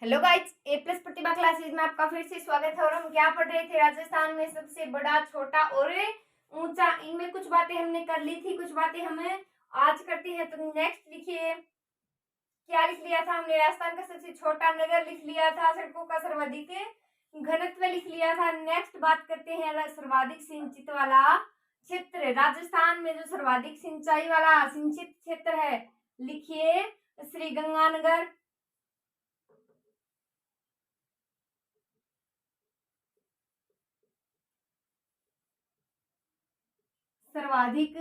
Hello guys, ए plus प्रतिभा classes में आपका फिर से स्वागत है। और हम क्या पढ़ रहे थे? राजस्थान में सबसे बड़ा, छोटा और ऊंचा। इनमें कुछ बातें हमने कर ली थी, कुछ बातें हमें आज करती हैं। तो नेक्स्ट लिखिए, क्या लिख लिया था हमने? राजस्थान का सबसे छोटा नगर लिख लिया था। सड़कों का सर्वाधिक घनत्व लिख लिया था। नेक्स्ट बात करते हैं सर्वाधिक सिंचित वाला क्षेत्र। राजस्थान में जो सर्वाधिक सिंचाई वाला सिंचित क्षेत्र है, लिखिए श्री गंगानगर। सर्वाधिक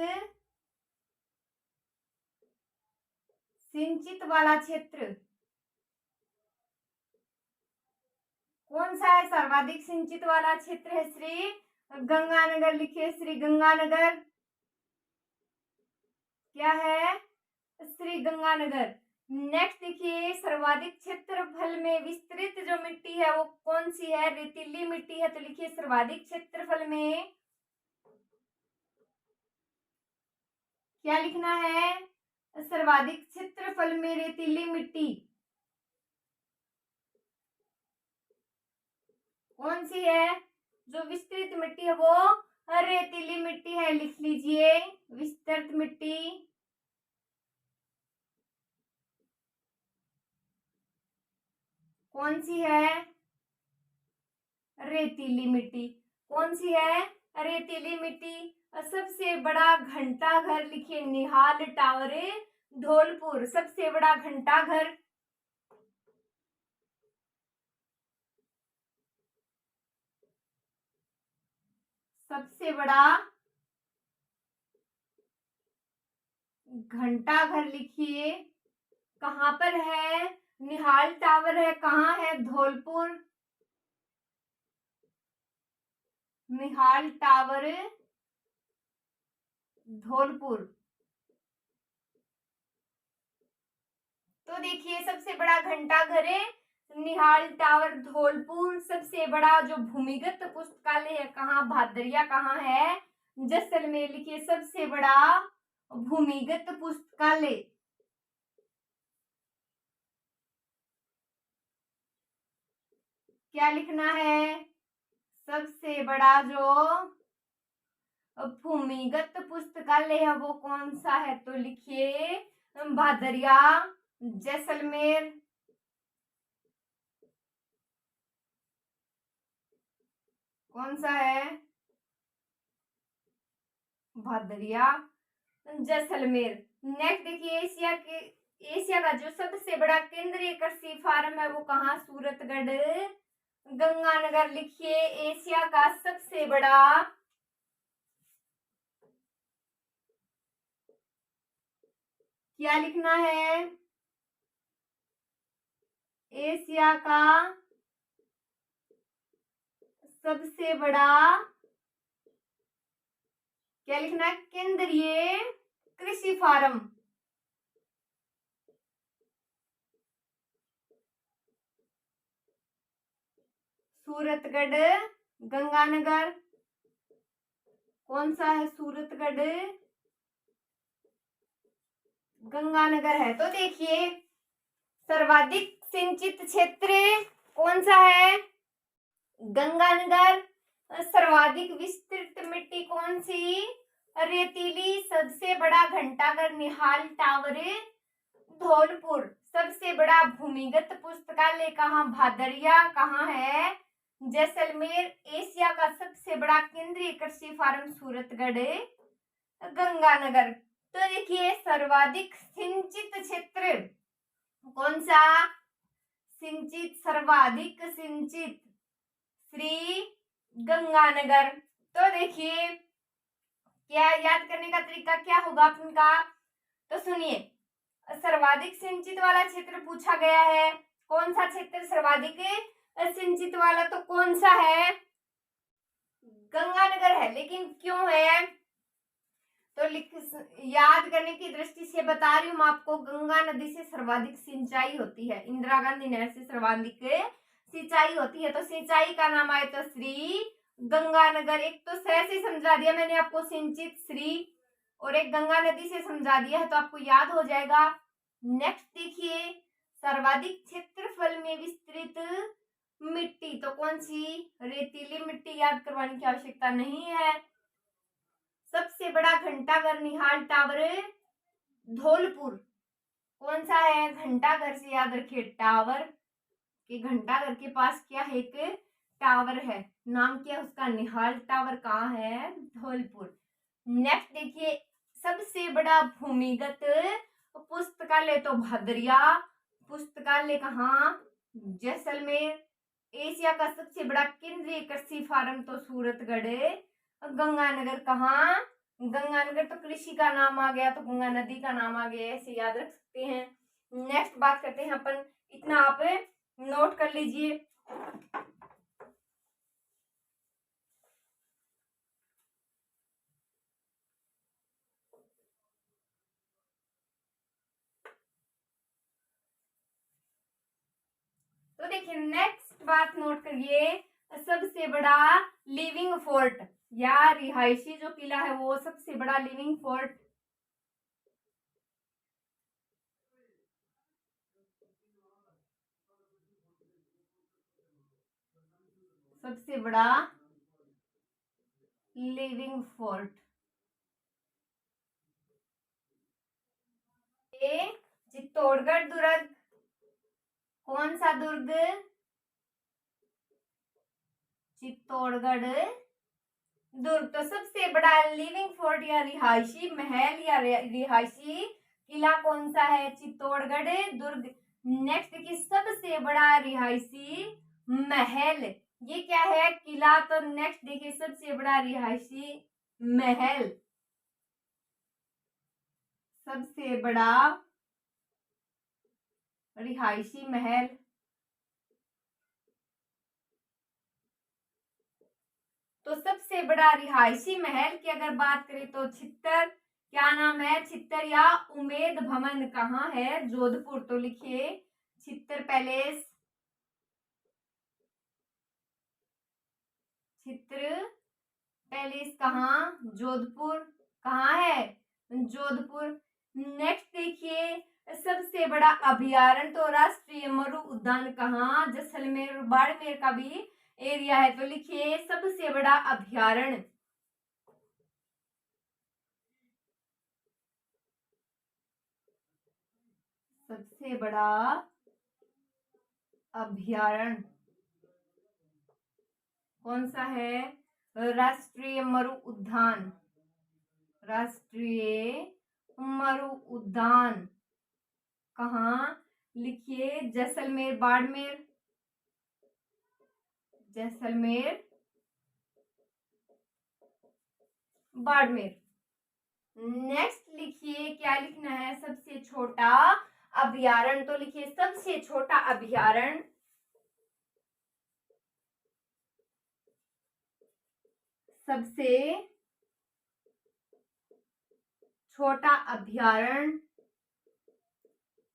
सिंचित वाला क्षेत्र कौन सा है? सर्वाधिक सिंचित वाला क्षेत्र है श्री गंगानगर। लिखिए श्री गंगानगर। क्या है? श्री गंगानगर। नेक्स्ट देखिए, सर्वाधिक क्षेत्रफल में विस्तृत जो मिट्टी है वो कौन सी है? रेतीली मिट्टी है। तो लिखिए सर्वाधिक क्षेत्रफल में क्या लिखना है? सर्वाधिक क्षेत्रफल में रेतीली मिट्टी कौन सी है? जो विस्तृत मिट्टी है वो रेतीली मिट्टी है। लिख लीजिए विस्तृत मिट्टी। कौन सी है? रेतीली मिट्टी। कौन सी है? रेतीली मिट्टी। सबसे बड़ा घंटा घर लिखिए निहाल टावर धौलपुर। सबसे बड़ा घंटा घर सबसे बड़ा घंटा घर लिखिए कहाँ पर है? निहाल टावर है। कहाँ है? धौलपुर। निहाल टावर धौलपुर। तो देखिए सबसे बड़ा घंटा घर है निहाल टावर धौलपुर। सबसे बड़ा जो भूमिगत पुस्तकालय है कहाँ? भादरिया। कहाँ है? जैसलमेर। लिखिए सबसे बड़ा भूमिगत पुस्तकालय क्या लिखना है? सबसे बड़ा जो भूमिगत पुस्तकालय है वो कौन सा है? तो लिखिए भादरिया, जैसलमेर। कौन सा है? भादरिया, जैसलमेर। नेक्स्ट देखिए, एशिया का जो सबसे बड़ा केंद्रीय कृषि फार्म है वो कहाँ? सूरतगढ़, गंगानगर। लिखिए एशिया का सबसे बड़ा क्या लिखना है? एशिया का सबसे बड़ा क्या लिखना है? केंद्रीय कृषि फार्म। सूरतगढ़, गंगानगर। कौन सा है? सूरतगढ़, गंगानगर है। तो देखिए सर्वाधिक सिंचित क्षेत्र कौन सा है? गंगानगर। सर्वाधिक विस्तृत मिट्टी कौन सी? रेतीली। सबसे बड़ा घंटाघर निहाल टावर धौलपुर। सबसे बड़ा भूमिगत पुस्तकालय कहाँ? भादरिया। कहाँ है? जैसलमेर। एशिया का सबसे बड़ा केंद्रीय कृषि फार्म सूरतगढ़, गंगानगर। तो देखिए सर्वाधिक सिंचित क्षेत्र कौन सा? सिंचित, सर्वाधिक सिंचित श्री गंगानगर। तो देखिए क्या याद करने का तरीका क्या होगा आपका? तो सुनिए, सर्वाधिक सिंचित वाला क्षेत्र पूछा गया है। कौन सा क्षेत्र सर्वाधिक सिंचित वाला? तो कौन सा है? गंगानगर है। लेकिन क्यों है? तो याद करने की दृष्टि से बता रही हूँ आपको, गंगा नदी से सर्वाधिक सिंचाई होती है। इंदिरा गांधी नहर से सर्वाधिक सिंचाई होती है। तो सिंचाई का नाम आया तो श्री गंगानगर। एक तो शहर से समझा दिया मैंने आपको सिंचित श्री, और एक गंगा नदी से समझा दिया है तो आपको याद हो जाएगा। नेक्स्ट देखिए, सर्वाधिक क्षेत्रफल में विस्तृत मिश्रित मिट्टी, तो कौन सी? रेतीली मिट्टी। याद करवाने की आवश्यकता नहीं है। सबसे बड़ा घंटाघर निहाल टावर धौलपुर, कौन सा है? घंटाघर से याद रखिए टावर, कि घंटाघर के पास क्या है? एक टावर है, नाम क्या है उसका? निहाल टावर। कहाँ है? धौलपुर। नेक्स्ट देखिए, सबसे बड़ा भूमिगत पुस्तकालय, तो भदरिया पुस्तकालय कहाँ? जैसलमेर। एशिया का सबसे बड़ा केंद्रीय कृषि फार्म, तो सूरतगढ़। गंगानगर कहाँ? गंगानगर तो कृषि का नाम आ गया, तो गंगा नदी का नाम आ गया, ऐसे याद रख सकते हैं। नेक्स्ट बात करते हैं अपन, इतना आप नोट कर लीजिए। तो देखिए नेक्स्ट बात नोट करिए, सबसे बड़ा लिविंग फोर्ट या रिहायशी जो किला है वो सबसे बड़ा लिविंग फोर्ट। सबसे बड़ा लिविंग फोर्ट ए चित्तौड़गढ़ दुर्ग। कौन सा दुर्ग? चित्तौड़गढ़ दुर्ग। तो सबसे बड़ा लिविंग फोर्ट या रिहायशी महल या रिहायशी किला कौन सा है? चित्तौड़गढ़ दुर्ग। नेक्स्ट देखिए, सबसे बड़ा रिहायशी महल, ये क्या है? किला। तो नेक्स्ट देखिए, सबसे बड़ा रिहायशी महल, सबसे बड़ा रिहायशी महल। तो सबसे बड़ा रिहायशी महल की अगर बात करें तो छित्तर, क्या नाम है? छित्तर या उमेद भवन कहाँ है? जोधपुर। तो लिखिए छित्तर पैलेस, छित्र पैलेस कहाँ? जोधपुर। कहाँ है? जोधपुर। नेक्स्ट देखिए, सबसे बड़ा अभयारण्य, तो राष्ट्रीय मरु उद्यान कहाँ? जैसलमेर। बाड़मेर का भी एरिया है, तो लिखिए सबसे बड़ा अभयारण्य, सबसे बड़ा अभयारण्य कौन सा है? राष्ट्रीय मरु उद्यान, राष्ट्रीय मरु उद्यान कहाँ? लिखिए जैसलमेर। बाड़मेर, जैसलमेर बाड़मेर। नेक्स्ट लिखिए, क्या लिखना है? सबसे छोटा अभयारण्य, तो लिखिए सबसे छोटा अभयारण्य, सबसे छोटा अभयारण्य।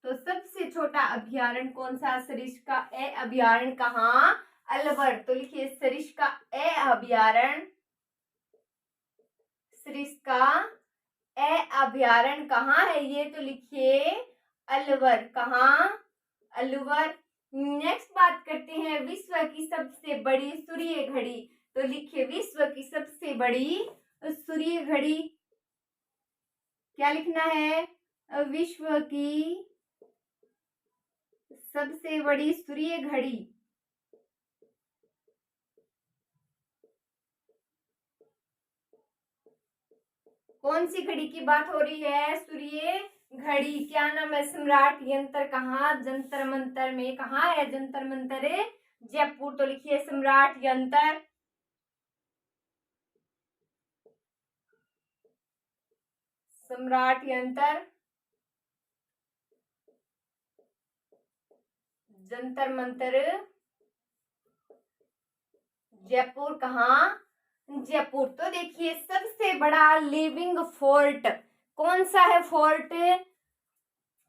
तो सबसे छोटा अभयारण्य कौन सा? सरिस्का ए अभयारण्य कहाँ? अलवर। तो लिखिए सरिस्का ए अभयारण्य, सरिस्का ए अभयारण्य कहाँ है ये? तो लिखिए अलवर। कहाँ? अलवर। नेक्स्ट बात करते हैं, विश्व की सबसे बड़ी सूर्य घड़ी, तो लिखिए विश्व की सबसे बड़ी सूर्य घड़ी, क्या लिखना है? विश्व की सबसे बड़ी सूर्य घड़ी। कौन सी घड़ी की बात हो रही है? सूर्य घड़ी। क्या नाम है? सम्राट यंत्र कहाँ? जंतर मंतर में। कहाँ है जंतर मंतर? जयपुर। तो लिखिए सम्राट यंत्र, सम्राट यंत्र, जंतर मंतर जयपुर। कहाँ? जयपुर। तो देखिए सबसे बड़ा लिविंग फोर्ट कौन सा है? फोर्ट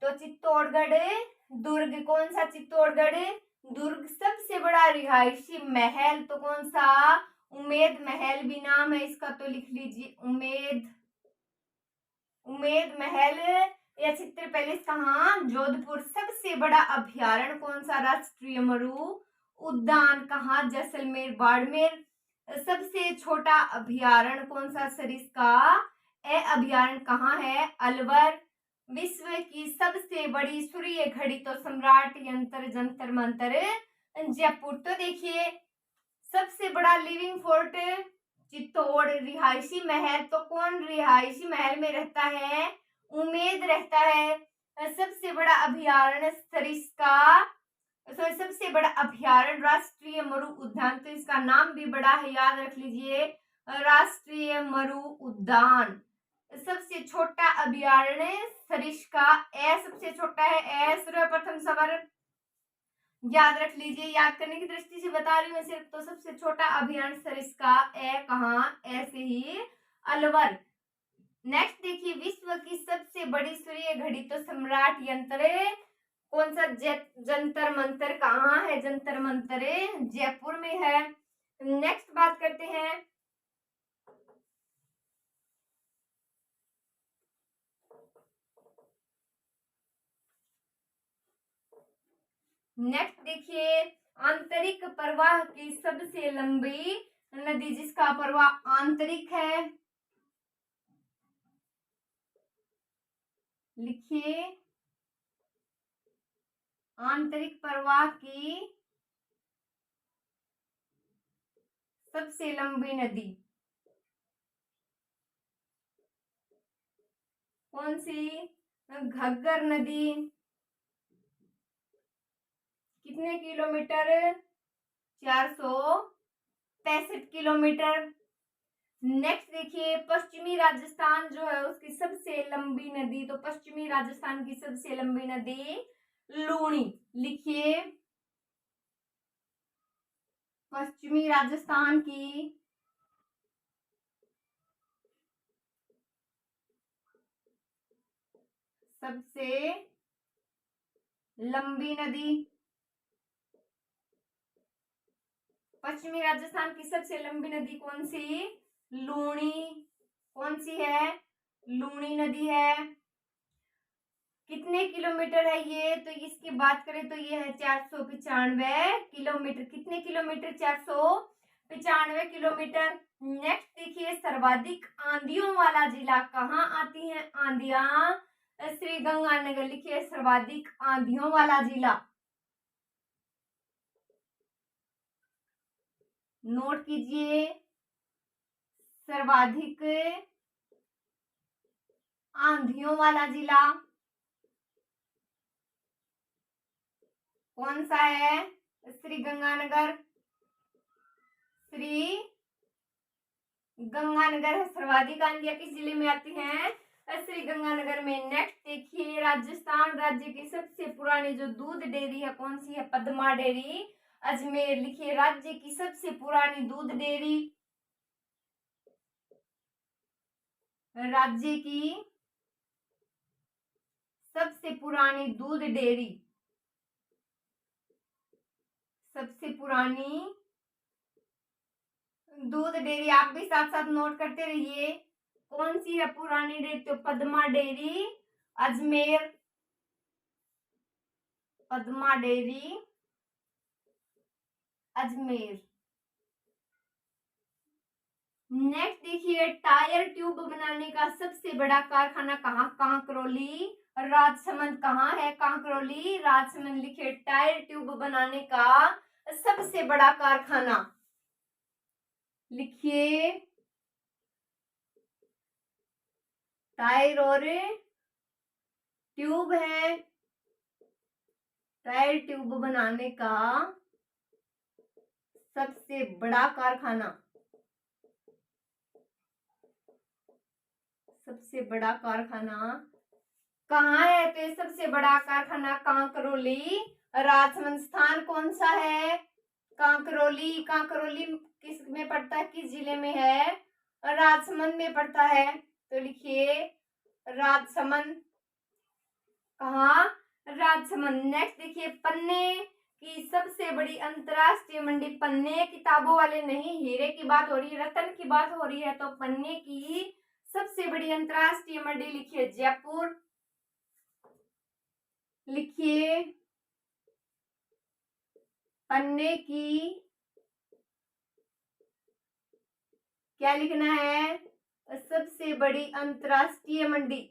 तो चित्तौड़गढ़ दुर्ग। कौन सा? चित्तौड़गढ़ दुर्ग। सबसे बड़ा रिहायशी महल तो कौन सा? उमेद महल भी नाम है इसका, तो लिख लीजिए उमेद, उमेद महल। यह चित्र पैलेस कहाँ? जोधपुर। सबसे बड़ा अभयारण्य कौन सा? राष्ट्रीय मरु उद्यान कहाँ? जैसलमेर बाड़मेर। सबसे छोटा अभयारण्य कौन सा? सरिस्का अभयारण्य कहाँ है? अलवर। विश्व की सबसे बड़ी सूर्य घड़ी तो सम्राट यंत्र जंतर मंतर जयपुर। तो देखिए सबसे बड़ा लिविंग फोर्ट चित्तौड़। रिहायशी महल तो कौन रिहायशी महल में रहता है? उमेद रहता है। सबसे बड़ा अभयारण्य सरिस्का, सबसे बड़ा अभयारण्य राष्ट्रीय मरु उद्यान, तो इसका नाम भी बड़ा है, याद रख लीजिए, राष्ट्रीय मरु उद्यान। सबसे छोटा अभयारण्य सरिस्का सबसे छोटा है। सर्वप्रथम सवाल याद रख लीजिए, याद करने की दृष्टि से बता रही हूँ सिर्फ। तो सबसे छोटा अभयारण्य सरिस्का कहाँ? ऐसे ही अलवर। नेक्स्ट देखिए, विश्व की सबसे बड़ी सूर्य घड़ी तो सम्राट यंत्र कौन सा? जंतर मंतर कहाँ है? जंतर मंतर जयपुर में है। नेक्स्ट बात करते हैं नेक्स्ट देखिए, आंतरिक प्रवाह की सबसे लंबी नदी जिसका प्रवाह आंतरिक है, लिखिए आंतरिक प्रवाह की सबसे लंबी नदी कौन सी? घग्गर नदी। कितने किलोमीटर? 465 किलोमीटर। नेक्स्ट देखिए, पश्चिमी राजस्थान जो है उसकी सबसे लंबी नदी, तो पश्चिमी राजस्थान की सबसे लंबी नदी लूणी। लिखिए पश्चिमी राजस्थान की सबसे लंबी नदी, पश्चिमी राजस्थान की सबसे लंबी नदी कौन सी? लूणी। कौन सी है? लूणी नदी है। कितने किलोमीटर है ये? तो इसकी बात करें तो ये है 495 किलोमीटर। कितने किलोमीटर? 495 किलोमीटर। नेक्स्ट देखिए, सर्वाधिक आंधियों वाला जिला कहाँ आती है? आंधियां श्री गंगानगर। लिखिए सर्वाधिक आंधियों वाला जिला, नोट कीजिए, सर्वाधिक आंधियों वाला जिला कौन सा है? श्री गंगानगर। श्री गंगानगर है। सर्वाधिक आंधियां किस जिले में आती हैं? श्री गंगानगर में। नेक्स्ट देखिए, राजस्थान राज्य की सबसे पुरानी जो दूध डेयरी है कौन सी है? पद्मा डेयरी अजमेर। लिखिए राज्य की सबसे पुरानी दूध डेयरी, राज्य की सबसे पुरानी दूध डेयरी, सबसे पुरानी दूध डेयरी, आप भी साथ साथ नोट करते रहिए। कौन सी है पुरानी डेयरी? तो Padma dairy Ajmer. Padma dairy Ajmer. Next देखिए, टायर ट्यूब बनाने का सबसे बड़ा कारखाना कहाँ? कांकरोली राजसमंद। कहाँ है? कांकरोली राजसमंद। लिखिए टायर ट्यूब बनाने का सबसे बड़ा कारखाना, लिखिए टायर और ट्यूब है, टायर ट्यूब बनाने का सबसे बड़ा कारखाना, सबसे बड़ा कारखाना कहाँ है? तो ये सबसे बड़ा कारखाना कांकरोली राजसमंद। स्थान कौन सा है? कांकरोली। कांकरोली किस में पड़ता है? किस जिले में है? राजसमंद में पड़ता है। तो लिखिए राजसमंद। कहाँ? राजसमंद। नेक्स्ट देखिए, पन्ने की सबसे बड़ी अंतरराष्ट्रीय मंडी, पन्ने किताबों वाले नहीं, हीरे की बात हो रही है, रतन की बात हो रही है, तो पन्ने की सबसे बड़ी अंतरराष्ट्रीय मंडी लिखिए जयपुर। लिखिए पन्ने की, क्या लिखना है, सबसे बड़ी अंतरराष्ट्रीय मंडी।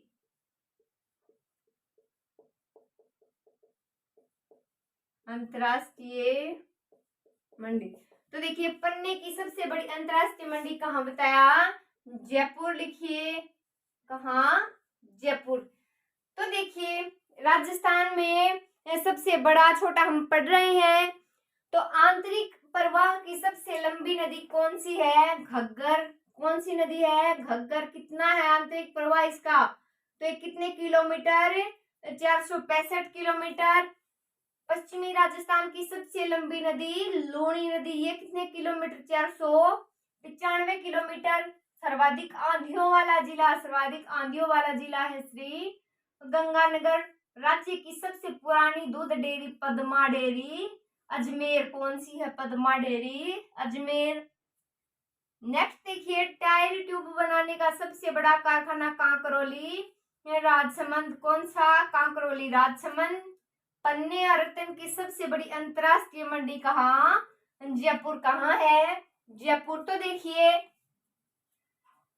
अंतरराष्ट्रीय मंडी। तो देखिए पन्ने की सबसे बड़ी अंतरराष्ट्रीय मंडी कहाँ बताया, जयपुर। लिखिए कहाँ, जयपुर। तो देखिए राजस्थान में सबसे बड़ा, छोटा हम पढ़ रहे हैं। तो आंतरिक प्रवाह की सबसे लंबी नदी कौन सी है, घग्गर। कौन सी नदी है, घग्गर। कितना है आंतरिक प्रवाह इसका, तो ये कितने किलोमीटर, 465 किलोमीटर। पश्चिमी राजस्थान की सबसे लंबी नदी लूणी नदी, ये कितने किलोमीटर, 495 किलोमीटर। सर्वाधिक आंधियों वाला जिला, सर्वाधिक आंधियों वाला जिला है श्री गंगानगर। राज्य की सबसे पुरानी दूध डेयरी पदमा डेयरी अजमेर। कौन सी है, पदमा डेयरी अजमेर। नेक्स्ट देखिए टायर ट्यूब बनाने का सबसे बड़ा कारखाना कांकरोली राजसमंद। कौन सा, कांकरोली राजसमंद। पन्ने और रत्न की सबसे बड़ी अंतरराष्ट्रीय मंडी कहाँ, जयपुर। कहाँ है, जयपुर। तो देखिए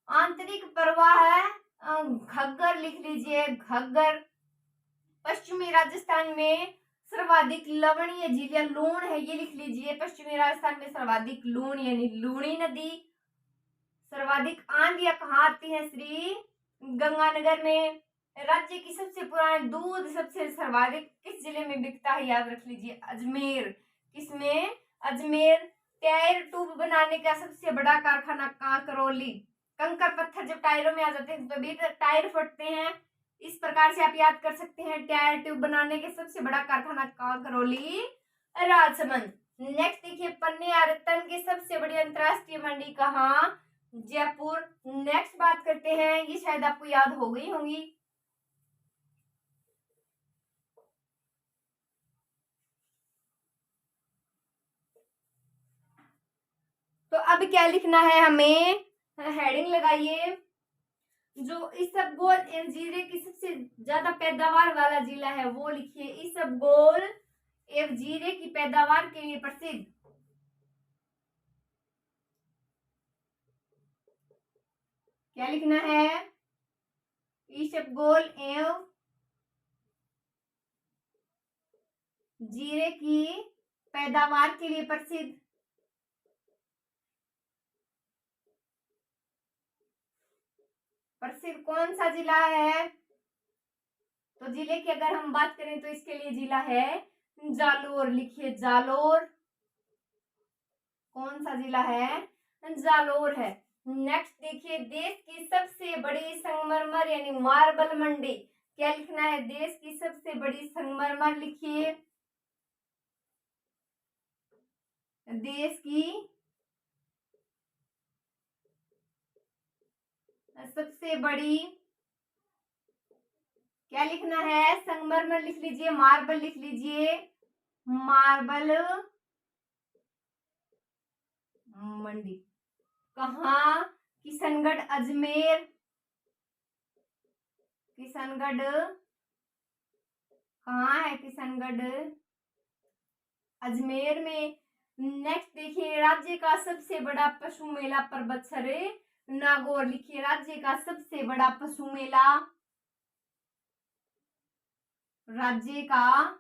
आंतरिक प्रवाह है घग्गर, लिख लीजिए घग्गर। पश्चिमी राजस्थान में सर्वाधिक लवणीय झील या लूण है, ये लिख लीजिए। पश्चिमी राजस्थान में सर्वाधिक लूण यानी लूणी नदी। सर्वाधिक आंधियां कहाँ आती है, श्री गंगानगर में। राज्य की सबसे पुरानी दूध सबसे सर्वाधिक किस जिले में बिकता है, याद रख लीजिए अजमेर। किसमें, अजमेर। टायर ट्यूब बनाने का सबसे बड़ा कारखाना कांकरोली। कंकर पत्थर जब टायरों में आ जाते हैं तभी तो टायर फटते हैं। इस प्रकार से आप याद कर सकते हैं, टायर ट्यूब बनाने के सबसे बड़ा कारखाना कांकरोली राजसमंद। नेक्स्ट देखिए पन्ने और रत्न की सबसे बड़ी अंतरराष्ट्रीय मंडी कहाँ, जयपुर। नेक्स्ट बात करते हैं, ये शायद आपको याद हो गई होंगी। तो अब क्या लिखना है हमें, हेडिंग लगाइए। जो इसबगोल एवं जीरे की सबसे ज्यादा पैदावार वाला जिला है वो लिखिए। इसबगोल एवं जीरे की पैदावार के लिए प्रसिद्ध, क्या लिखना है, इसबगोल एवं जीरे की पैदावार के लिए प्रसिद्ध। प्रसिद्ध कौन सा जिला है, तो जिले की अगर हम बात करें तो इसके लिए जिला है जालोर। लिखिए जालोर। कौन सा जिला है, जालोर है। नेक्स्ट देखिए देश की सबसे बड़ी संगमरमर यानी मार्बल मंडी, क्या लिखना है, देश की सबसे बड़ी संगमरमर। लिखिए देश की सबसे बड़ी, क्या लिखना है, संगमरमर लिख लीजिए, मार्बल लिख लीजिए, मार्बल मंडी कहाँ, किशनगढ़ अजमेर। किशनगढ़ कहाँ है, किशनगढ़ अजमेर में। नेक्स्ट देखिए राज्य का सबसे बड़ा पशु मेला पर्वतसर नागौर। लिखिए राज्य का सबसे बड़ा पशु मेला, राज्य का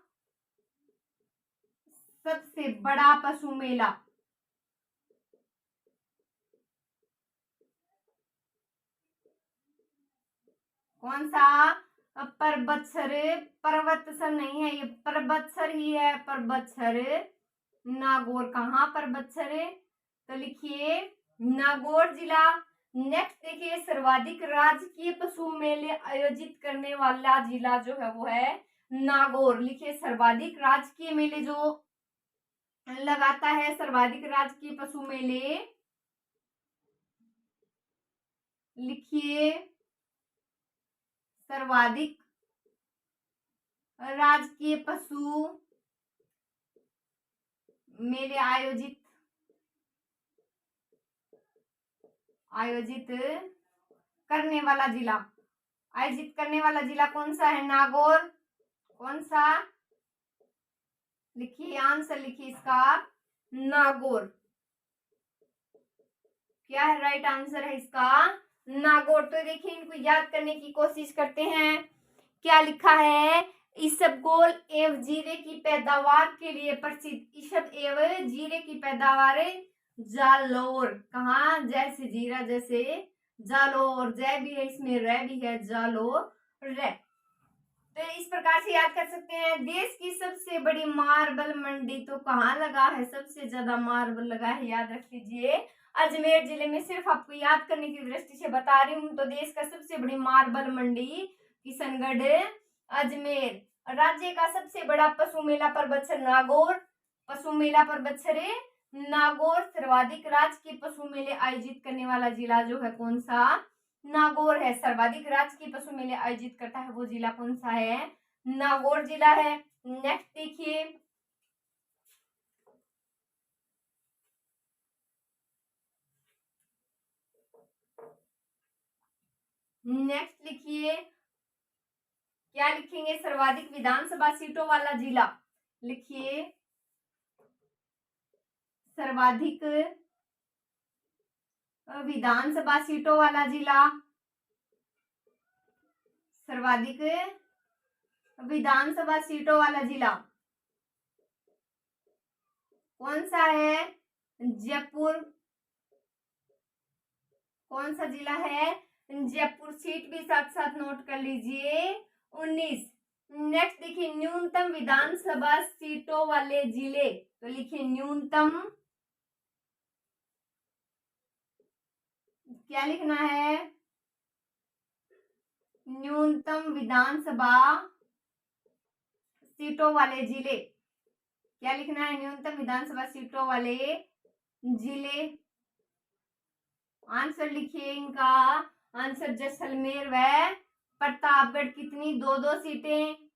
सबसे बड़ा पशु मेला कौन सा, पर्वतसर। पर्वतसर नहीं है, ये पर्वतसर ही है, पर्वतसर नागौर। कहाँ, पर्वतसर। तो लिखिए नागौर जिला। नेक्स्ट देखिए सर्वाधिक राजकीय पशु मेले आयोजित करने वाला जिला जो है वो है नागौर। लिखिए सर्वाधिक राजकीय मेले जो लगाता है, सर्वाधिक राजकीय पशु मेले, लिखिए सर्वाधिक राजकीय पशु मेले आयोजित करने वाला जिला, आयोजित करने वाला जिला कौन सा है, नागौर। कौन सा? लिखिए आंसर, लिखिए इसका नागौर। क्या है राइट आंसर है इसका? नागौर। तो देखिए इनको याद करने की कोशिश करते हैं। क्या लिखा है? इसबगोल एवं जीरे की पैदावार के लिए प्रसिद्ध। इसब एवं जीरे की पैदावार जालोर। कहाँ? जैसे जीरा जैसे जालोर, जय भी है इसमें, रे भी है, जालोर रे। तो इस प्रकार से याद कर सकते हैं। देश की सबसे बड़ी मार्बल मंडी तो कहाँ लगा है? सबसे ज्यादा मार्बल लगा है, याद रख लीजिए, अजमेर जिले में। सिर्फ आपको याद करने की दृष्टि से बता रही हूँ। तो देश का सबसे बड़ी मार्बल मंडी किशनगढ़, अजमेर। राज्य का सबसे बड़ा पशु मेला पर्वत नागौर। पशु मेला पर्वत नागौर। सर्वाधिक राज्य के पशु मेले आयोजित करने वाला जिला जो है कौन सा? नागौर है। सर्वाधिक राज्य की पशु मेले आयोजित करता है वो जिला कौन सा है? नागौर जिला है। नेक्स्ट देखिए, नेक्स्ट लिखिए, क्या लिखेंगे? सर्वाधिक विधानसभा सीटों वाला जिला। लिखिए सर्वाधिक विधानसभा सीटों वाला जिला। सर्वाधिक विधानसभा सीटों वाला जिला कौन सा है? जयपुर। कौन सा जिला है? जयपुर। सीट भी साथ साथ नोट कर लीजिए, 19। नेक्स्ट देखिए, न्यूनतम विधानसभा सीटों वाले जिले। तो लिखिए न्यूनतम, क्या लिखना है? न्यूनतम विधानसभा सीटों वाले जिले। क्या लिखना है? न्यूनतम विधानसभा सीटों वाले जिले। आंसर लिखिए इनका। आंसर जैसलमेर व प्रतापगढ़। कितनी? 2-2 सीटें।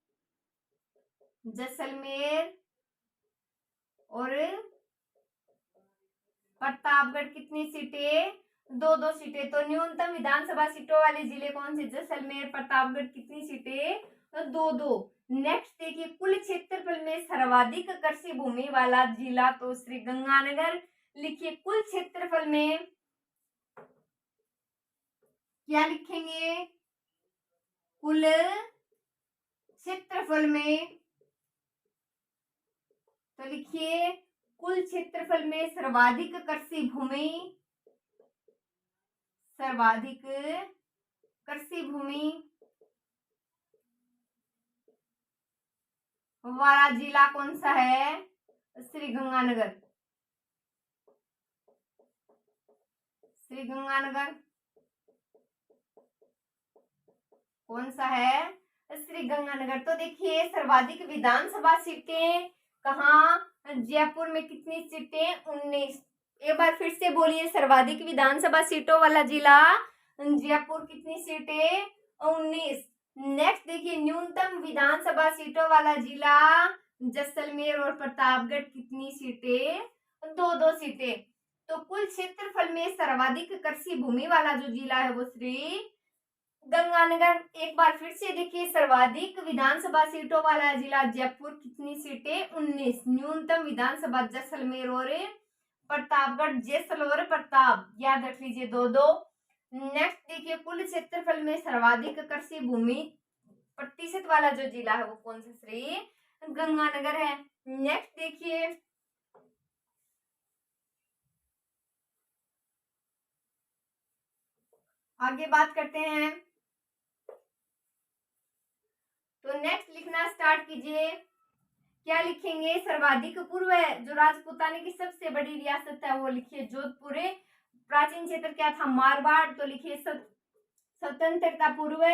जैसलमेर और प्रतापगढ़ कितनी सीटें? 2-2 सीटें। तो न्यूनतम विधानसभा सीटों वाले जिले कौन से? जैसलमेर, प्रतापगढ़। कितनी सीटें? 2-2। नेक्स्ट देखिए, कुल क्षेत्रफल में सर्वाधिक कृषि भूमि वाला जिला तो श्री गंगानगर। लिखिए कुल क्षेत्रफल में, क्या लिखेंगे? कुल क्षेत्रफल में। तो लिखिए कुल क्षेत्रफल में सर्वाधिक कृषि भूमि, सर्वाधिक कृषि भूमि वाला जिला कौन सा है? श्री गंगानगर। श्री गंगानगर कौन सा है? श्री गंगानगर। तो देखिए सर्वाधिक विधानसभा सीटें कहाँ? जयपुर में। कितनी सीटें? 19। एक बार फिर से बोलिए, सर्वाधिक विधानसभा सीटों वाला जिला जयपुर। कितनी सीटें? 19। नेक्स्ट देखिए, न्यूनतम विधानसभा सीटों वाला जिला जैसलमेर और प्रतापगढ़। कितनी सीटें? 2-2 सीटें। तो कुल क्षेत्रफल में सर्वाधिक कृषि भूमि वाला जो जिला है वो श्री गंगानगर। एक बार फिर से देखिए, सर्वाधिक विधानसभा सीटों वाला जिला जयपुर। कितनी सीटें? 19। न्यूनतम विधानसभा जैसलमेर और प्रतापगढ़। जैसलमेर प्रताप याद रख लीजिए, 2-2। नेक्स्ट देखिए, कुल क्षेत्रफल में सर्वाधिक कृषि भूमि प्रतिशत वाला जो जिला है वो कौन सा? श्री गंगानगर है। नेक्स्ट देखिए, आगे बात करते हैं। तो नेक्स्ट लिखना स्टार्ट कीजिए। क्या लिखेंगे? सर्वाधिक पूर्व जो राजपूताने की सबसे बड़ी रियासत है वो लिखिए जोधपुर। प्राचीन क्षेत्र क्या था? मारवाड़। तो लिखिए स्वतंत्रता पूर्व।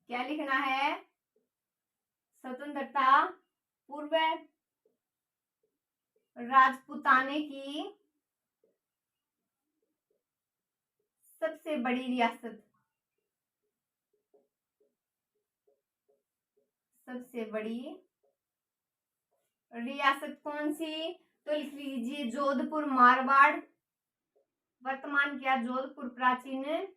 क्या लिखना है? स्वतंत्रता पूर्व राजपूताने की सबसे बड़ी रियासत। सबसे बड़ी रियासत कौन सी? तो लिख लीजिए जोधपुर, मारवाड़। वर्तमान क्या, जोधपुर प्राचीन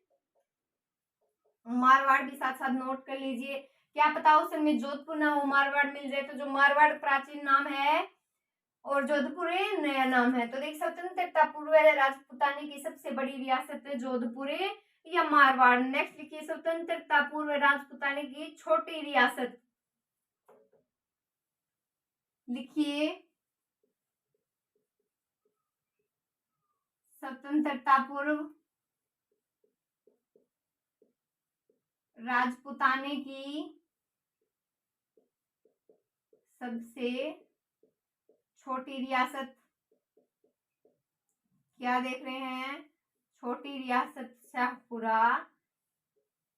मारवाड़ भी साथ साथ नोट कर लीजिए। क्या पता उस समय जोधपुर ना हो, मारवाड़ मिल जाए, तो जो मारवाड़ प्राचीन नाम है और जोधपुर नया नाम है। तो देख स्वतंत्रता पूर्व राजपूताने की सबसे बड़ी रियासत जोधपुर या मारवाड़। नेक्स्ट लिखिए स्वतंत्रता पूर्व राजपूताने की छोटी रियासत, लिखिए स्वतंत्रता पूर्व राजपूताने की सबसे छोटी रियासत। क्या देख रहे हैं, छोटी रियासत शाहपुरा।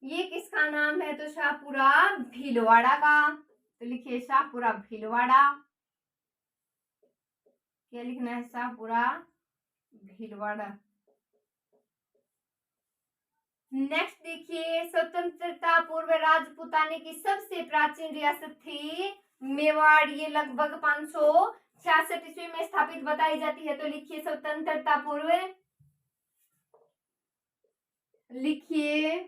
ये किसका नाम है, तो शाहपुरा भीलवाड़ा का। तो लिखिए शाहपुरा भीलवाड़ा। क्या लिखना है, शाहपुरा भीलवाड़ा। नेक्स्ट देखिए स्वतंत्रता पूर्व राजपूताने की सबसे प्राचीन रियासत थी मेवाड़। ये लगभग 566 ईस्वी में स्थापित बताई जाती है। तो लिखिए स्वतंत्रता पूर्व, लिखिए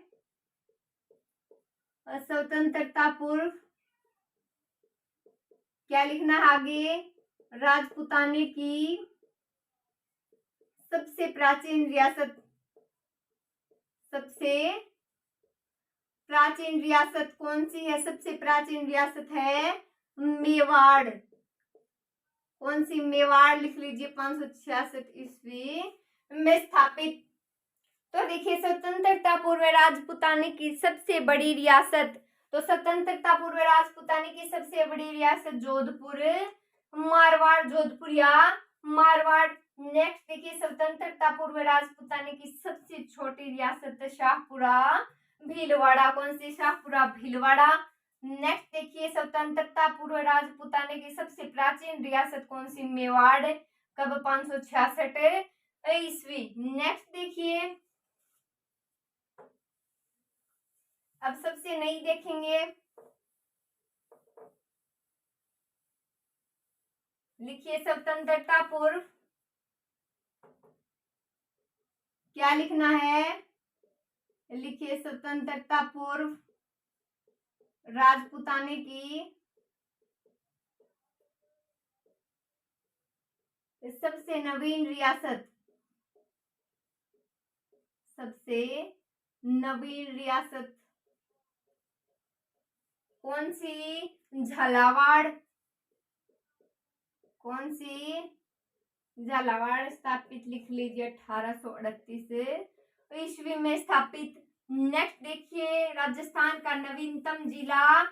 स्वतंत्रता पूर्व, क्या लिखना है आगे, राजपूताने की सबसे प्राचीन रियासत। सबसे प्राचीन रियासत कौन सी है, सबसे प्राचीन रियासत है मेवाड़। कौन सी, मेवाड़ लिख लीजिए, 566 ईस्वी में स्थापित। तो देखिए स्वतंत्रता पूर्व राजपूताने की सबसे बड़ी रियासत, तो स्वतंत्रता पूर्व राजपूताने की सबसे बड़ी रियासत जोधपुर मारवाड़, जोधपुर या मारवाड़। नेक्स्ट देखिए स्वतंत्रता पूर्व राजपूताने की सबसे छोटी रियासत शाहपुरा भीलवाड़ा। कौन सी, शाहपुरा भीलवाड़ा। नेक्स्ट देखिए स्वतंत्रता पूर्व राजपूताने की सबसे प्राचीन रियासत कौन सी, मेवाड़। कब, 566 ईस्वी। नेक्स्ट देखिए अब सबसे नई देखेंगे, लिखिए स्वतंत्रता पूर्व, क्या लिखना है, लिखिए स्वतंत्रता पूर्व राजपूताने की सबसे नवीन रियासत। सबसे नवीन रियासत कौन सी, झालावाड़। कौन सी, झालावाड़ स्थापित, लिख लीजिए 1838 ईस्वी में स्थापित। नेक्स्ट देखिए राजस्थान का नवीनतम जिला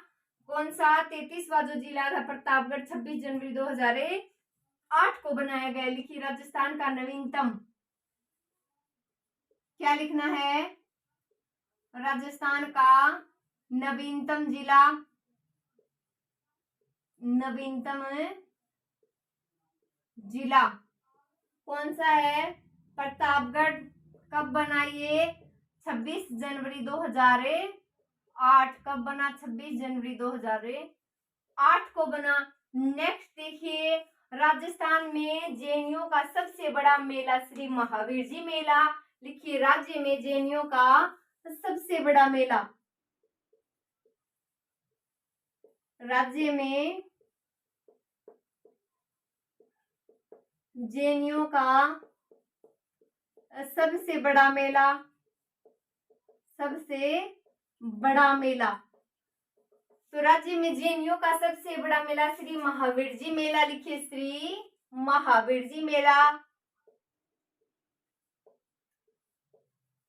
कौन सा, 33वां जो जिला था प्रतापगढ़, 26 जनवरी 2008 को बनाया गया। लिखिए राजस्थान का नवीनतम, क्या लिखना है, राजस्थान का नवीनतम जिला, नवीनतम जिला कौन सा है, प्रतापगढ़। कब बना ये, 26 जनवरी 2008। कब बना, 26 जनवरी 2008 को बना। नेक्स्ट देखिए राजस्थान में जैनियों का सबसे बड़ा मेला श्री महावीर जी मेला। लिखिए राज्य में जैनियों का सबसे बड़ा मेला, राज्य में जैनियों का सबसे बड़ा मेला, सबसे बड़ा मेला। तो राज्य में जैनियों का सबसे बड़ा मेला श्री महावीर जी मेला। लिखिए श्री महावीर जी मेला।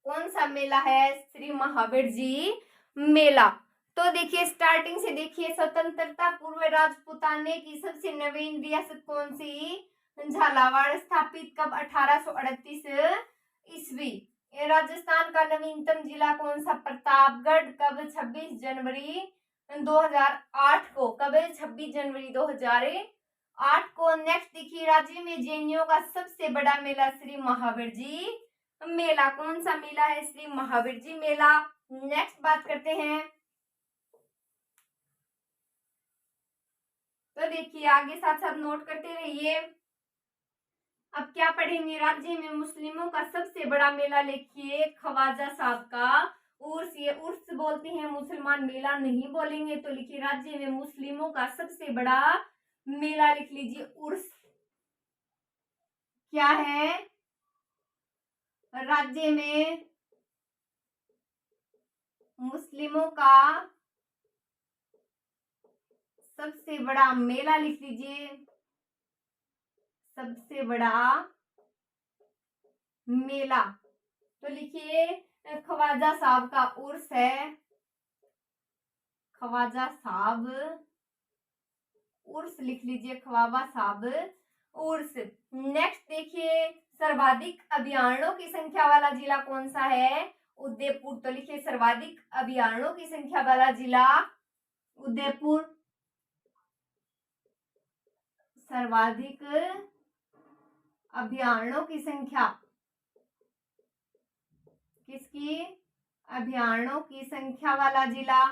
कौन सा मेला है, श्री महावीर जी मेला। तो देखिए स्टार्टिंग से देखिए स्वतंत्रता पूर्व राजपूताने की सबसे नवीन रियासत कौन सी, झालावाड़। स्थापित कब, 1838 ईस्वी। राजस्थान का नवीनतम जिला कौन सा, प्रतापगढ़। कब, 26 जनवरी 2008 को। कब, 26 जनवरी 2008 को। नेक्स्ट देखिए राज्य में जैनियों का सबसे बड़ा मेला श्री महावीर जी मेला। कौन सा मेला है, श्री महावीर जी मेला। नेक्स्ट बात करते हैं, तो देखिए आगे साथ साथ नोट करते रहिए। अब क्या पढ़ेंगे, राज्य में मुस्लिमों का सबसे बड़ा मेला लिखिए ख्वाजा साहब का उर्स। ये उर्स बोलते हैं मुसलमान, मेला नहीं बोलेंगे। तो लिखिए राज्य में मुस्लिमों का सबसे बड़ा मेला, लिख लीजिए उर्स। क्या है, राज्य में मुस्लिमों का सबसे बड़ा मेला, लिख लीजिए सबसे बड़ा मेला। तो लिखिए ख्वाजा साहब का उर्स है, ख्वाजा साहब उर्स, लिख लीजिए ख्वाजा साहब उर्स। नेक्स्ट देखिए, सर्वाधिक अभियानों की संख्या वाला जिला कौन सा है, उदयपुर। तो लिखिए सर्वाधिक अभियानों की संख्या वाला जिला उदयपुर। सर्वाधिक अभियानों की संख्या किसकी, अभियानों की संख्या वाला जिला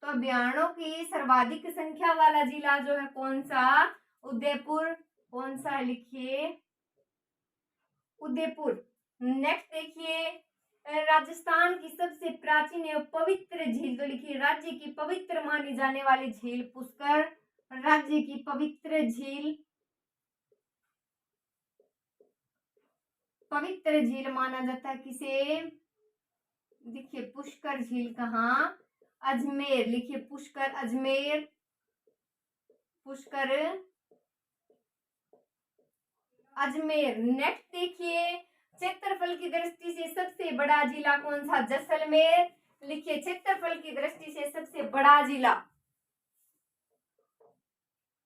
तो अभियानों की सर्वाधिक संख्या वाला जिला जो है कौन सा, उदयपुर। कौन सा है, लिखिए उदयपुर। नेक्स्ट देखिए, राजस्थान की सबसे प्राचीन एवं पवित्र झील। तो लिखिए राज्य की पवित्र मानी जाने वाली झील पुष्कर। राज्य की पवित्र झील, पवित्र झील माना जाता है किसे, देखिए पुष्कर झील कहाँ, अजमेर। लिखिए पुष्कर अजमेर, पुष्कर अजमेर। नेक्स्ट देखिए, क्षेत्रफल की दृष्टि से सबसे बड़ा जिला कौन सा, जैसलमेर। लिखिए क्षेत्रफल की दृष्टि से सबसे बड़ा जिला,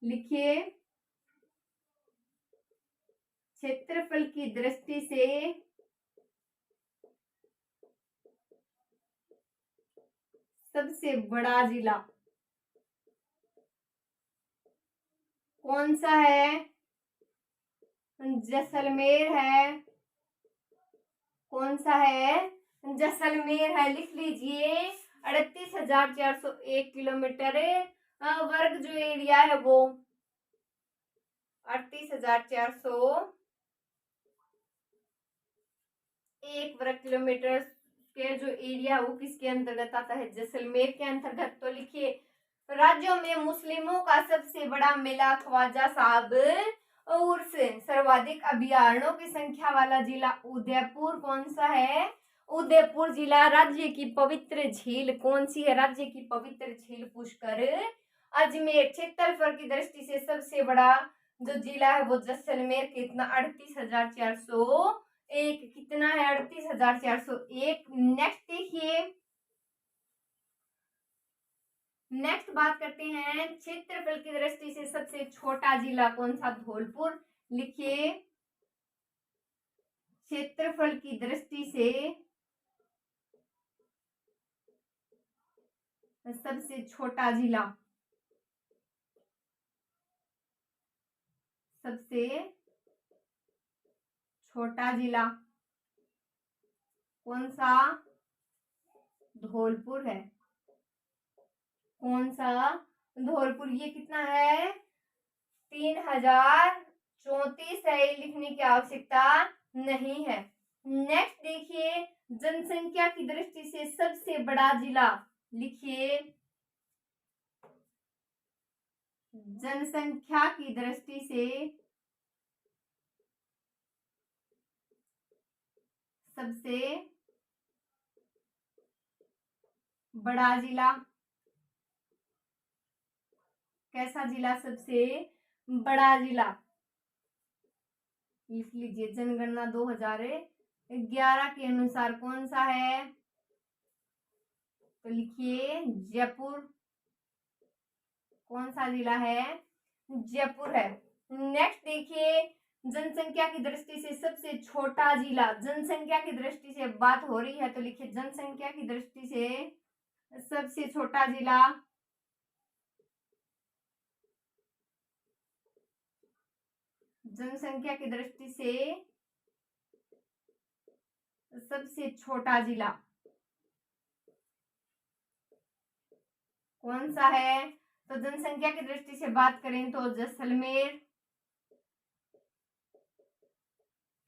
लिखिए क्षेत्रफल की दृष्टि से सबसे बड़ा जिला कौन सा है, जैसलमेर है। कौन सा है, जैसलमेर है। लिख लीजिए 38,401 किलोमीटर वर्ग जो एरिया है वो 38,401 वर्ग किलोमीटर के जो एरिया वो किसके अंतर्गत आता है, जैसलमेर के अंतर्गत। तो लिखिए राज्यों में मुस्लिमों का सबसे बड़ा मेला ख्वाजा साहब उर्स। सर्वाधिक अभियानों की संख्या वाला जिला उदयपुर। कौन सा है, उदयपुर जिला। राज्य की पवित्र झील कौन सी है, राज्य की पवित्र झील पुष्कर अजमेर। क्षेत्रफल की दृष्टि से सबसे बड़ा जो जिला है वो जैसलमेर। कितना, 38,401। कितना है, 38,401। नेक्स्ट देखिए, नेक्स्ट बात करते हैं क्षेत्रफल की दृष्टि से सबसे छोटा जिला कौन सा, धौलपुर। लिखिए क्षेत्रफल की दृष्टि से सबसे छोटा जिला, सबसे छोटा जिला कौन सा, धौलपुर है। कौन सा, धौलपुर। ये कितना है, 3,034 है, लिखने की आवश्यकता नहीं है। नेक्स्ट देखिए, जनसंख्या की दृष्टि से सबसे बड़ा जिला। लिखिए जनसंख्या की दृष्टि से सबसे बड़ा जिला, कैसा जिला, सबसे बड़ा जिला। लिख लीजिए जनगणना 2011 के अनुसार कौन सा है, तो लिखिए जयपुर। कौन सा जिला है, जयपुर है। नेक्स्ट देखिए, जनसंख्या की दृष्टि से सबसे छोटा जिला। जनसंख्या की दृष्टि से बात हो रही है तो लिखिए जनसंख्या की दृष्टि से सबसे छोटा जिला जनसंख्या की दृष्टि से सबसे छोटा जिला कौन सा है, तो जनसंख्या की दृष्टि से बात करें तो जैसलमेर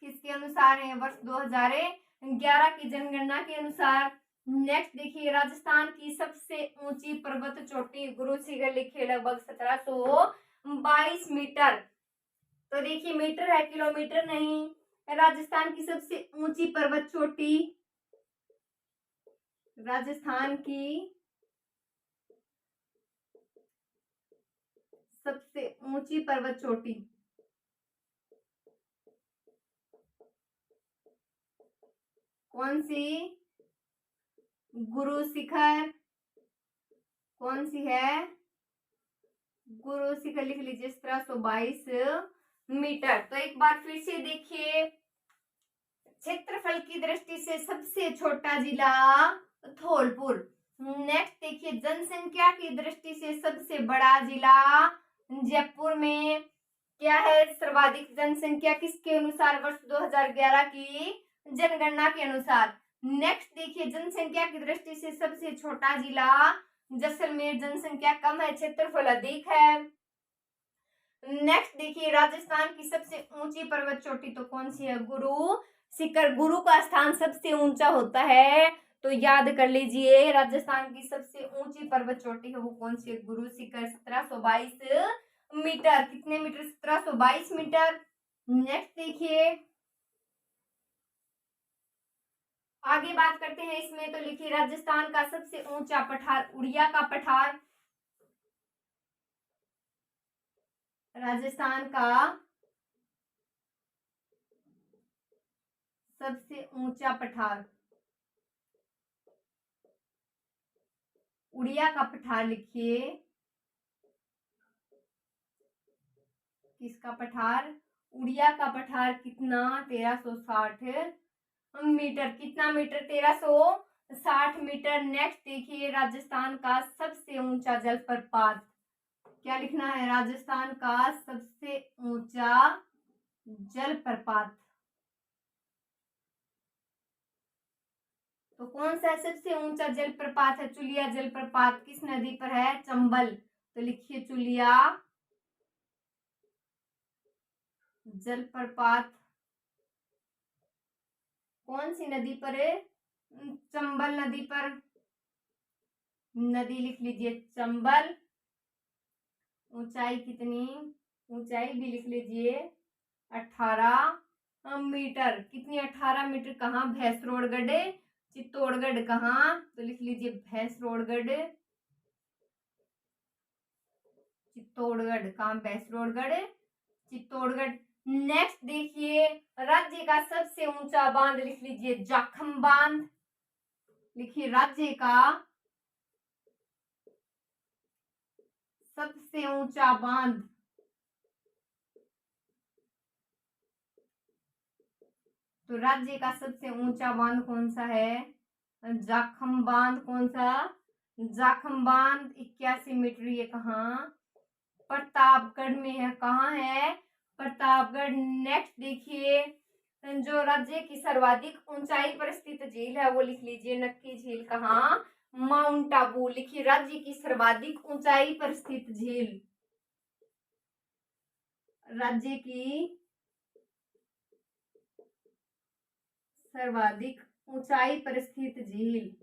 किसके अनुसार है, वर्ष 2011 की जनगणना के अनुसार। नेक्स्ट देखिए, राजस्थान की सबसे ऊंची पर्वत चोटी गुरु शिखर लिखिए लगभग 1722 मीटर। तो देखिए मीटर है, किलोमीटर नहीं। राजस्थान की सबसे ऊंची पर्वत चोटी, राजस्थान की सबसे ऊंची पर्वत चोटी कौन सी, गुरु शिखर। कौन सी है, गुरु शिखर लिख लीजिए 1722 मीटर। तो एक बार फिर से देखिए, क्षेत्रफल की दृष्टि से सबसे छोटा जिला धौलपुर। नेक्स्ट देखिए, जनसंख्या की दृष्टि से सबसे बड़ा जिला जयपुर में क्या है, सर्वाधिक जनसंख्या किसके अनुसार, वर्ष 2011 की जनगणना के अनुसार। नेक्स्ट देखिए, जनसंख्या की दृष्टि से सबसे छोटा जिला जैसलमेर, जनसंख्या कम है, क्षेत्रफल अधिक है। नेक्स्ट देखिए, राजस्थान की सबसे ऊंची पर्वत चोटी तो कौन सी है, गुरु शिखर। गुरु का स्थान सबसे ऊंचा होता है, तो याद कर लीजिए राजस्थान की सबसे ऊंची पर्वत चोटी है वो कौन सी है, गुरु शिखर, 1722 मीटर। कितने मीटर, 1722 मीटर। नेक्स्ट देखिए, आगे बात करते हैं इसमें। तो लिखिए, राजस्थान का सबसे ऊंचा पठार, उड़िया का पठार। राजस्थान का सबसे ऊंचा पठार, उड़िया का पठार लिखिए। किसका पठार, उड़िया का पठार। कितना, 1360 मीटर। कितना मीटर, 1360 मीटर। नेक्स्ट देखिए, राजस्थान का सबसे ऊंचा जलप्रपात, क्या लिखना है, राजस्थान का सबसे ऊंचा जलप्रपात। तो कौन सा सबसे ऊंचा जलप्रपात है, चुलिया जलप्रपात। किस नदी पर है, चंबल। तो लिखिए चुलिया जलप्रपात कौन सी नदी पर है, चंबल नदी पर। नदी लिख लीजिए चंबल। ऊंचाई कितनी, ऊंचाई भी लिख लीजिए 18 मीटर। कितनी, 18 मीटर। कहाँ, भैंसरोड़गढ़ चित्तौड़गढ़। कहाँ, तो लिख लीजिए भैंसरोड़गढ़ चित्तौड़गढ़। कहाँ, भैंसरोड़गढ़ चित्तौड़गढ़। नेक्स्ट देखिए, राज्य का सबसे ऊंचा बांध लिख लीजिए जाखम बांध। लिखिए, राज्य का सबसे ऊंचा बांध, तो राज्य का सबसे ऊंचा बांध कौन सा है, जाखम बांध। कौन सा, जाखम बांध 81 मीटर। ये कहाँ, प्रतापगढ़ में है। कहाँ है, प्रतापगढ़। नेक्स्ट देखिए, जो राज्य की सर्वाधिक ऊंचाई पर स्थित झील है वो लिख लीजिए नक्की झील। कहाँ, माउंट आबू। लिखिए, राज्य की सर्वाधिक ऊंचाई पर स्थित झील, राज्य की सर्वाधिक ऊंचाई पर स्थित झील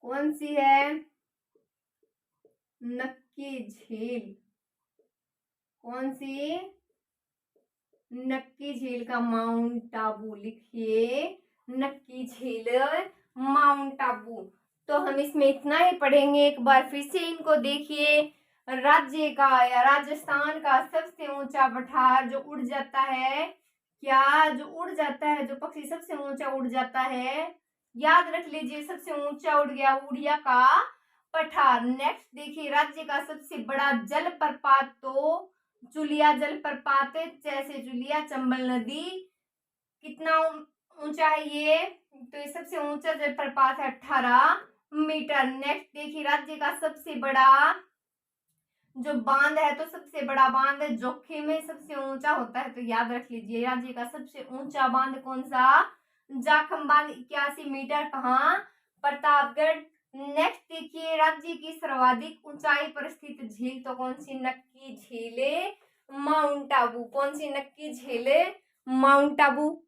कौन सी है, नक्की झील। कौन सी, नक्की झील का माउंट आबू। लिखिए नक्की झील माउंट आबू। तो हम इसमें इतना ही पढ़ेंगे। एक बार फिर से इनको देखिए, राज्य का या राजस्थान का सबसे ऊंचा पठार जो उड़ जाता है, क्या, जो उड़ जाता है, जो पक्षी सबसे ऊंचा उड़ जाता है, याद रख लीजिए सबसे ऊंचा उड़ गया उड़िया का पठार। नेक्स्ट देखिए, राज्य का सबसे बड़ा जलप्रपात तो जुलिया जलप्रपात, जैसे जुलिया चंबल नदी। कितना ऊंचा है ये, तो ये सबसे ऊंचा जलप्रपात है 18 मीटर। नेक्स्ट देखिए, राज्य का सबसे बड़ा जो बांध है, तो सबसे बड़ा बांध जोखिम में सबसे ऊंचा होता है, तो याद रख लीजिए राज्य का सबसे ऊंचा बांध कौन सा, जाखम बांध 81 मीटर, कहाँ? प्रतापगढ़। नेक्स्ट देखिए, राज्य की सर्वाधिक ऊंचाई पर स्थित झील तो कौन सी? नक्की झीले, माउंट आबू। कौन सी? नक्की झीले, माउंट आबू।